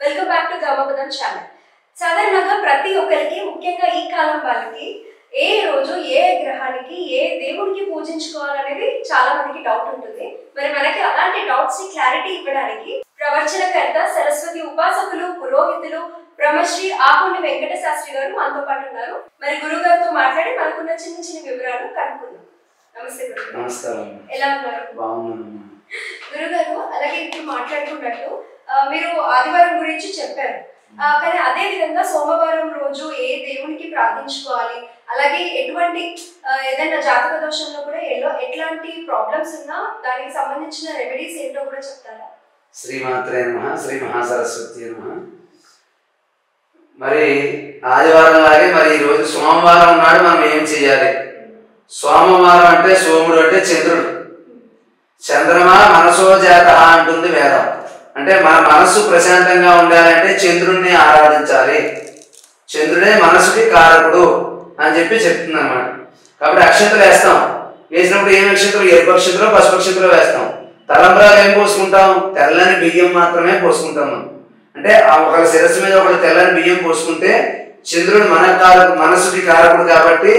Welcome back to Dharmapadam channel. సాధారణంగా ప్రతి ఒక్కరికి, ముఖ్యంగా ఈ కాలం వాళ్ళకి ఏ రోజు ఏ గ్రహానికి ఏ దేవుడికి పూజించుకోవాలనేది చాలా మందికి డౌట్ ఉంటుంది. మరి మనకి అలాంటి డౌట్స్ ని క్లారిటీ ఇవ్వడానికి ప్రవచనకర్త, సరస్వతి ఉపాసకులు, పురోహితులు బ్రహ్మశ్రీ ఆకొండి వెంకట శాస్త్రి గారు మనతో పాటు ఉన్నారు. మరి గురువు గారితో మాట్లాడి మనకున్న చిన్న చిన్న వివరాలు కనుక్కుందాం. నమస్తే గురువు. నమస్కారం. ఎలా ఉన్నారు? బాగున్నాను గురుగారు. అలాగే ఇప్పుడు మాట్లాడుకున్నట్టు మీరు ఆదివారం గురించి చెప్పారు, కానీ అదే విధంగా సోమవారం రోజు ఏ దేవునికి ప్రార్థించుకోవాలి, అలాగే ఎటువంటి ఏదైనా జాతక దోషంలో కూడా ఎట్లాంటి ప్రాబ్లమ్స్ ఉన్నా దానికి సంబంధించిన రెమెడీస్ ఏంటో కూడా చెప్తారా? శ్రీమాత్రే నమః, శ్రీ మహాసరస్వతి నమః. మరి ఆదివారం లాగే మరి ఈరోజు సోమవారం నాడు మనం ఏం చేయాలి? సోమవారం అంటే సోముడు అంటే చంద్రుడు. చంద్రమా మనసో జాత అంటుంది వేదం. అంటే మన మనస్సు ప్రశాంతంగా ఉండాలంటే చంద్రుడిని ఆరాధించాలి. చంద్రుడే మనసుకి కారకుడు అని చెప్తుంది అన్నమాట. కాబట్టి అక్షంతలు వేస్తాం. వేసినప్పుడు ఏం అక్షంతలు? ఎరుపు అక్షంతలు, పసుపు అక్షంతలు వేస్తాం. తలంబ్రాలు ఏం పోసుకుంటాం? తెల్లని బియ్యం మాత్రమే పోసుకుంటాం మనం. అంటే ఒకళ్ళ శిరస్సు మీద ఒకళ్ళు తెల్లని బియ్యం పోసుకుంటే చంద్రుడు మనసుకి కారకుడు కాబట్టి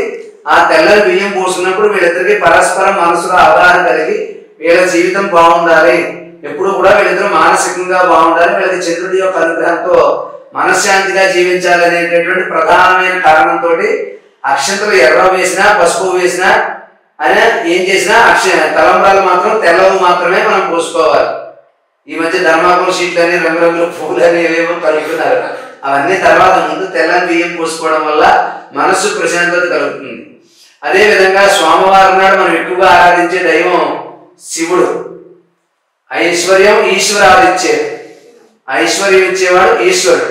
ఆ తెల్లని బియ్యం పోసుకున్నప్పుడు వీళ్ళిద్దరికి పరస్పరం మనసులో అవగాహన కలిగి వీళ్ళ జీవితం బాగుండాలి, ఎప్పుడు కూడా వీళ్ళిద్దరూ మానసికంగా బాగుండాలి, వీళ్ళకి చంద్రుడి యొక్క అనుగ్రహంతో మనశ్శాంతిగా జీవించాలి అనేటటువంటి ప్రధానమైన కారణంతో అక్షంతలు ఎర్ర వేసినా పసుపు వేసినా అని ఏం చేసినా తలంబ్రాలు మాత్రం తెల్లవు మాత్రమే మనం పోసుకోవాలి. ఈ మధ్య ధర్మాకుల షీట్లు అని రంగురంగుల పువ్వులు అని ఏవేమో కలుగుతున్నారు. అవన్నీ తర్వాత, ముందు తెల్లని బియ్యం పోసుకోవడం వల్ల మనస్సు ప్రశాంతత కలుగుతుంది. అదేవిధంగా సోమవారం నాడు మనం ఎక్కువగా ఆరాధించే దైవం శివుడు. ఐశ్వర్యం ఈశ్వరాదిచ్చేది. ఐశ్వర్యం ఇచ్చేవాడు ఈశ్వరుడు.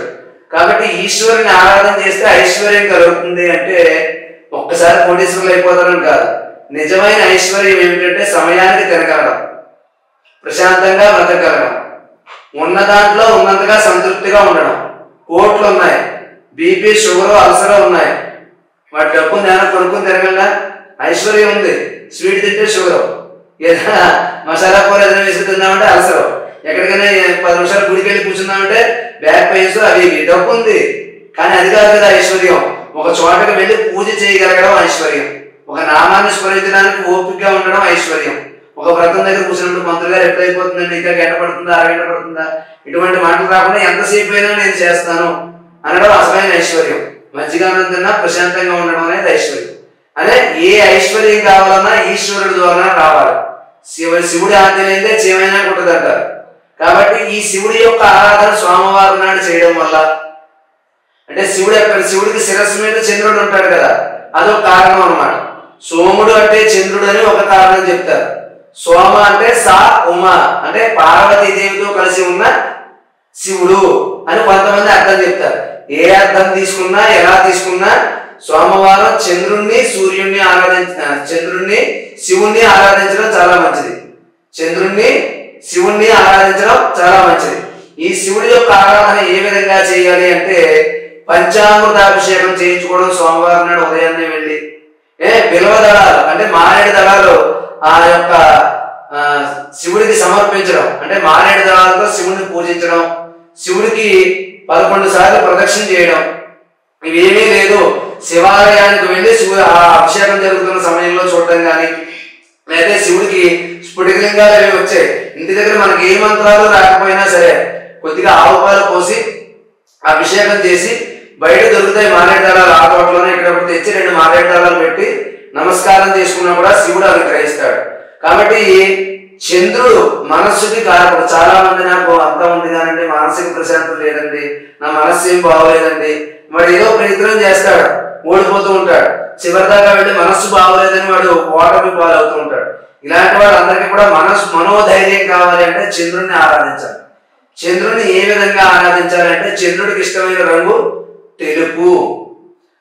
కాబట్టి ఈశ్వరుని ఆరాధన చేస్తే ఐశ్వర్యం కలుగుతుంది. అంటే ఒక్కసారి కోటీశ్వరులు అయిపోతారని కాదు. నిజమైన ఐశ్వర్యం ఏమిటంటే సమయానికి తినగలడం, ప్రశాంతంగా బ్రతకగలడం, ఉన్న దాంట్లో ఉన్నంతగా సంతృప్తిగా ఉండడం. కోట్లు ఉన్నాయి, బీపీ షుగర్ అల్సర్ ఉన్నాయి, వాటి డబ్బు నేను కొనుక్కుని తినగలనా? ఐశ్వర్యం ఉంది. స్వీట్ తింటే షుగర్, ఏదైనా మసాలా కూర ఏదైనా వేసి తిందామంటే అల్సర్, ఎక్కడికైనా 10 నిమిషాలు గుడికి వెళ్ళి కూర్చుందామంటే బ్యాక్ పెయిన్స్, అవి డబ్బు ఉంది. కానీ అది కాదు కదా ఐశ్వర్యం. ఒక చోటకి వెళ్ళి పూజ చేయగలగడం ఐశ్వర్యం. ఒక నామాన్ని స్మరించడానికి ఓపికగా ఉండడం ఐశ్వర్యం. ఒక వ్రతం దగ్గర కూర్చున్నప్పుడు మంత్రులు గారు ఎప్పుడైపోతుందండి, ఇంకా గంట పడుతుందా, అరగంట పడుతుందా, ఇటువంటి మాటలు రాకుండా ఎంతసేపు అయినా నేను చేస్తాను అనడం అసలైన ఐశ్వర్యం. మంచిగా తిన్నా ప్రశాంతంగా ఉండడం అనేది ఐశ్వర్యం. అదే ఏ ఐశ్వర్యం కావాలన్నా ఈశ్వరుడు ద్వారా రావాలి. శివుడి ఆజ్ఞలైతే చేయమైనా కుట్టదంటారు. కాబట్టి ఈ శివుడి యొక్క ఆరాధన సోమవారం నాడు చేయడం వల్ల, అంటే శివుడికి శిరస్సు మీద చంద్రుడు ఉంటాడు కదా, అదొక కారణం అన్నమాట. సోముడు అంటే చంద్రుడు అని ఒక కారణం చెప్తారు. సోమ అంటే సా ఉమ అంటే పార్వతీదేవితో కలిసి ఉన్న శివుడు అని కొంతమంది అర్థం చెప్తారు. ఏ అర్థం తీసుకున్నా, ఎలా తీసుకున్నా సోమవారం చంద్రుణ్ణి శివుణ్ణి ఆరాధించడం చాలా మంచిది. చంద్రుణ్ణి శివుణ్ణి ఆరాధించడం చాలా మంచిది. ఈ శివుడి యొక్క ఆరాధన ఏ విధంగా చేయాలి అంటే, పంచామృతాభిషేకం చేయించుకోవడం. సోమవారం నాడు ఉదయాన్నే వెళ్ళి బిల్వ దళాలు అంటే మారేడు దళాలు ఆ యొక్క శివుడికి సమర్పించడం, అంటే మారేడు దళాలతో శివుడిని పూజించడం, శివుడికి 11 సార్లు ప్రదక్షిణ చేయడం. ఇవేమీ లేదు, శివాలయానికి వెళ్ళి ఆ అభిషేకం జరుగుతున్న సమయంలో చూడటం కానీ, లేదా శివుడికి స్ఫుటికలింగాలు అవి వచ్చాయి, ఇంటి దగ్గర మనకి ఏ మంత్రాలు రాకపోయినా సరే కొద్దిగా ఆవు పాలు పోసి అభిషేకం చేసి, బయట దొరుకుతాయి మారేడు దళాలు, ఆ తోటలోనే ఇక్కడ తెచ్చి 2 మారేడు దళాలు పెట్టి నమస్కారం చేసుకున్నా కూడా శివుడు అనుగ్రహిస్తాడు. కాబట్టి చంద్రుడు మనస్సుకి కారకుడు. చాలా మంది నాకు అంతా ఉంది కానండి, మానసిక ప్రశాంతత లేదండి, నా మనస్సు ఏం బాగోలేదండి, వాడు ఏదో ప్రయత్నం చేస్తాడు, ఓడిపోతూ ఉంటాడు, చివరిదాకా వెళ్ళి మనస్సు బాగోలేదని వాడు ఓటమి పాలవుతూ ఉంటాడు. ఇలాంటి వాళ్ళందరికీ కూడా మనోధైర్యం కావాలి అంటే చంద్రుడిని ఆరాధించాలి. చంద్రుడిని ఏ విధంగా ఆరాధించాలంటే, చంద్రుడికి ఇష్టమైన రంగు తెలుపు.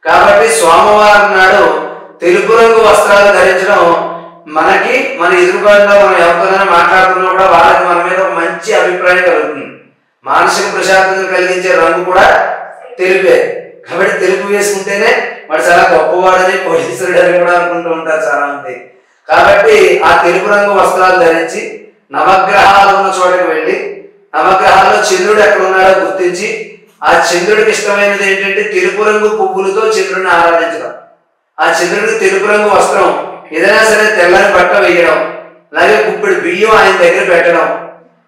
కాబట్టి సోమవారం నాడు తెలుపు రంగు వస్త్రాలు ధరించడం మనకి, మన ఎదురుగా మనం ఎవరితోనైనా మాట్లాడుతున్నా కూడా వాళ్ళకి మన మీద ఒక మంచి అభిప్రాయం కలుగుతుంది. మానసిక ప్రశాంతతను కలిగించే రంగు కూడా తెలుపే. కాబట్టి తెలుపు వేసుకుంటేనే వాడు చాలా గొప్పవాడని, కోటీశ్వరుడు అని కూడా అనుకుంటూ ఉంటారు చాలా మంది. కాబట్టి ఆ తెలుపు రంగు వస్త్రాలు ధరించి నవగ్రహాలు ఉన్న చోటకి వెళ్ళి, నవగ్రహాల్లో చంద్రుడు ఎక్కడ ఉన్నాడో గుర్తించి ఆ చంద్రుడికి ఇష్టమైనది ఏంటంటే తెలుపు రంగు పువ్వులతో చంద్రుడిని ఆరాధించడం. ఆ చంద్రుడికి తెలుపు రంగు వస్త్రం, ఏదైనా సరే తెల్లని బట్ట వేయడం, అలాగే గుప్పెడు బియ్యం ఆయన దగ్గర పెట్టడం.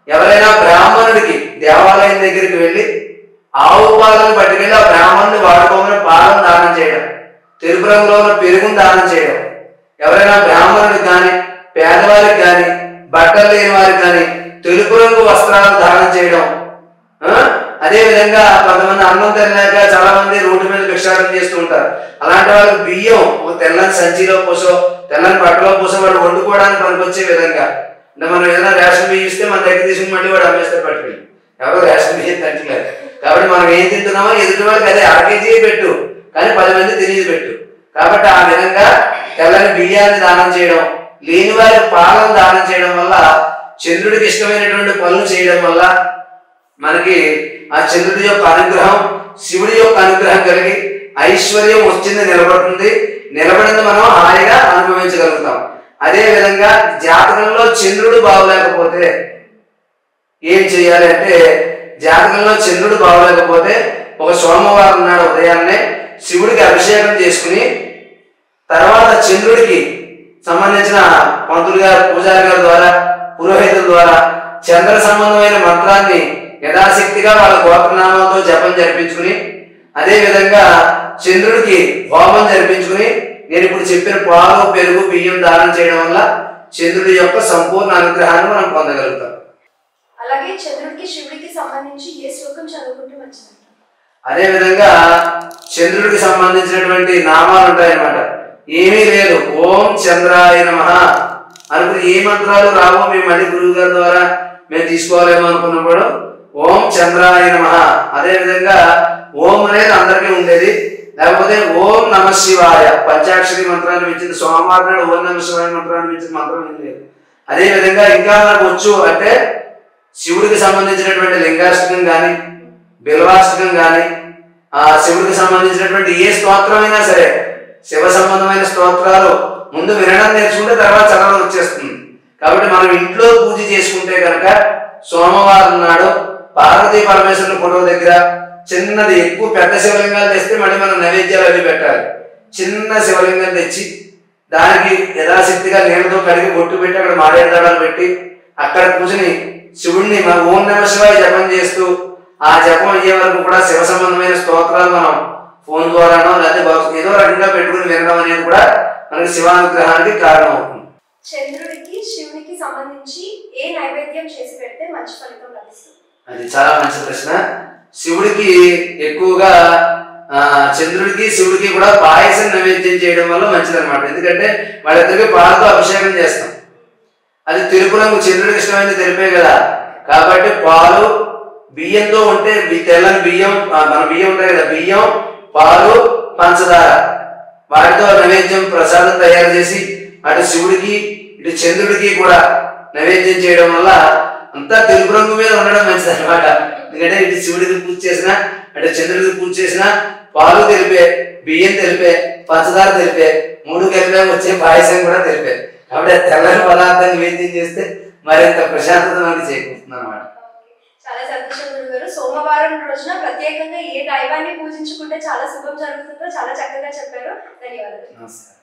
ఎవరైనా బ్రాహ్మణుడికి దేవాలయం దగ్గరికి వెళ్ళి ఆవు పాలను పట్టుకెళ్ళి ఆ బ్రాహ్మణుని వాడుకోమని పాలను దానం చేయడం, తెలుపు రంగులో ఉన్న పెరుగును దానం చేయడం. ఎవరైనా బ్రాహ్మణుడికి కానీ పేదవారికి కానీ బట్టలు లేని వారికి కానీ తెలుపు రంగు వస్త్రాలు దానం చేయడం. అదే విధంగా కొంతమంది అన్నం తినలేక చాలా మంది రోడ్డు మీద భిక్షాటన చేస్తూ ఉంటారు. అలాంటి వాళ్ళకి బియ్యం ఒక తెల్లని సంచిలో పోసో తెల్లని బట్టలో పోసో వాడు వండుకోవడానికి పనికొచ్చే విధంగా, అంటే మనం ఏదైనా రేషన్ బియ్యం ఇస్తే మన దగ్గర తీసుకుని మళ్ళీ వాడు అమ్మేస్తే పట్టుకెళ్ళి ఎవరో రేషన్ బియ్యం తింటలేదు. కాబట్టి మనం ఏం తింటున్నామో ఎదుటి వాళ్ళకి అదే 1/2 కేజీ పెట్టు, కానీ 10 మంది తినేది పెట్టు. కాబట్టి ఆ విధంగా తెల్లని బియ్యాన్ని దానం చేయడం, లేని వారి పాలను దానం చేయడం వల్ల, చంద్రుడికి ఇష్టమైనటువంటి పనులు చేయడం వల్ల మనకి ఆ చంద్రుడి యొక్క అనుగ్రహం, శివుడి యొక్క అనుగ్రహం కలిగి ఐశ్వర్యం వచ్చింది నిలబడుతుంది. నిలబడింది మనం హాయిగా అనుభవించగలుగుతాం. అదే విధంగా జాతకంలో చంద్రుడు బాగోలేకపోతే ఏం చేయాలి అంటే, జాతకంలో చంద్రుడు బాగోలేకపోతే ఒక సోమవారం నాడు ఉదయాన్నే శివుడికి అభిషేకం చేసుకుని తర్వాత చంద్రుడికి సంబంధించిన పంతులు గారు, పూజారి గారి ద్వారా, పురోహితుల ద్వారా చంద్ర సంబంధమైన మంత్రాన్ని యథాశక్తిగా వాళ్ళ గోత్రనామంతో జపం జరిపించుకుని, అదే విధంగా చంద్రుడికి హోమం జరిపించుకుని, నేను ఇప్పుడు చెప్పిన పాలు పెరుగు బియ్యం దానం చేయడం వల్ల చంద్రుడి యొక్క సంపూర్ణ అనుగ్రహాన్ని మనం పొందగలుగుతాం. అలాగే చంద్రుడికి శివుడికి సంబంధించి ఏ శ్లోకం చదువుకుంటే మంచిది? అదే విధంగా చంద్రుడికి సంబంధించినటువంటి నామాలు ఉంటాయన్నమాట. ఏమీ లేదు, ఓం చంద్రాయ నమః అనుకుని ఏ మంత్రాలు రావో మేము మళ్ళీ గురువు గారి ద్వారా మేము తీసుకోవాలేమో అనుకున్నప్పుడు ఓం చంద్రాయ నమః. అదే విధంగా ఓం అనేది అందరికీ ఉండేది, లేకపోతే ఓం నమ శివాయ పంచాక్షరి మంత్రాన్ని మించింది సోమవారం నాడు ఓం నమ శివాయ మంత్రాన్ని మించిన మంత్రం ఏం లేదు. అదే విధంగా ఇంకా మనకు వచ్చు అంటే శివుడికి సంబంధించినటువంటి లింగాష్టకం కానీ బిల్వాష్టకం కానీ, ఆ శివుడికి సంబంధించినటువంటి ఏ స్తోత్రమైనా సరే, శివ సంబంధమైన స్తోత్రాలు ముందు వినడం నేర్చుకుంటే తర్వాత చదవడం వచ్చేస్తుంది. కాబట్టి మనం ఇంట్లో పూజ చేసుకుంటే కనుక సోమవారం నాడు పార్వతీ పరమేశ్వరుని ఫోటో దగ్గర చిన్నది, ఎక్కువ పెద్ద శివలింగాలు తెస్తే మళ్ళీ మనం నైవేద్యాలు అవి పెట్టాలి. చిన్న శివలింగం తెచ్చి దానికి యథాశక్తిగా నీళ్ళతో కడిగి బొట్టు పెట్టి అక్కడ మారేడు దళాలు పెట్టి అక్కడ పూజని శివుడిని మన ఓం నమ శివాయ జపం చేస్తూ, ఆ జపం అయ్యే వరకు కూడా శివ సంబంధమైన స్తోత్రాలు మనం ఫోన్ ద్వారానో లేకపోతే ఏదో రకంగా పెట్టుకుని వినడం అనేది కూడా మనకి శివానుగ్రహానికి కారణం అవుతుంది. చంద్రుడికి శివుడికి సంబంధించి ఏ నైవేద్యం చేసి పెడితే మంచి ఫలితం లభిస్తుంది? అది చాలా మంచి ప్రశ్న. శివుడికి ఎక్కువగా చంద్రుడికి శివుడికి కూడా పాయసం నైవేద్యం చేయడం వల్ల మంచిది అనమాట. ఎందుకంటే వాళ్ళిద్దరికి పాలతో అభిషేకం చేస్తాం. అది తెలుపు రంగు, చంద్రుడికి ఇష్టమైనది తెలిపే కదా. కాబట్టి పాలు బియ్యంతో ఉంటే తెల్లని బియ్యం, మన బియ్యం ఉంటాయి కదా, బియ్యం పాలు పంచదార వాటితో నైవేద్యం ప్రసాదం తయారు చేసి అటు శివుడికి ఇటు చంద్రుడికి కూడా నైవేద్యం చేయడం వల్ల అంతా తెలుపు రంగు మీద ఉండడం మంచిది అనమాట. ఎందుకంటే ఇటు శివుడికి పూజ చేసినా అటు చంద్రుడికి పూజ చేసినా పాలు తెలిపే, బియ్యం తెలిపే, పంచదార తెలిపే, 3 కలిపే వచ్చే పాయసం కూడా తెలిపే. కాబట్టి తెల్లని పదార్థాన్ని నైవేద్యం చేస్తే మరింత ప్రశాంతత మనకి చేకూరుతుంది అనమాట. చాలా సంతోషం గురుగారు. సోమవారం రోజున ప్రత్యేకంగా ఏ దైవాన్ని పూజించుకుంటే చాలా శుభం జరుగుతుందో చాలా చక్కగా చెప్పారు. ధన్యవాదాలు. నమస్కారం.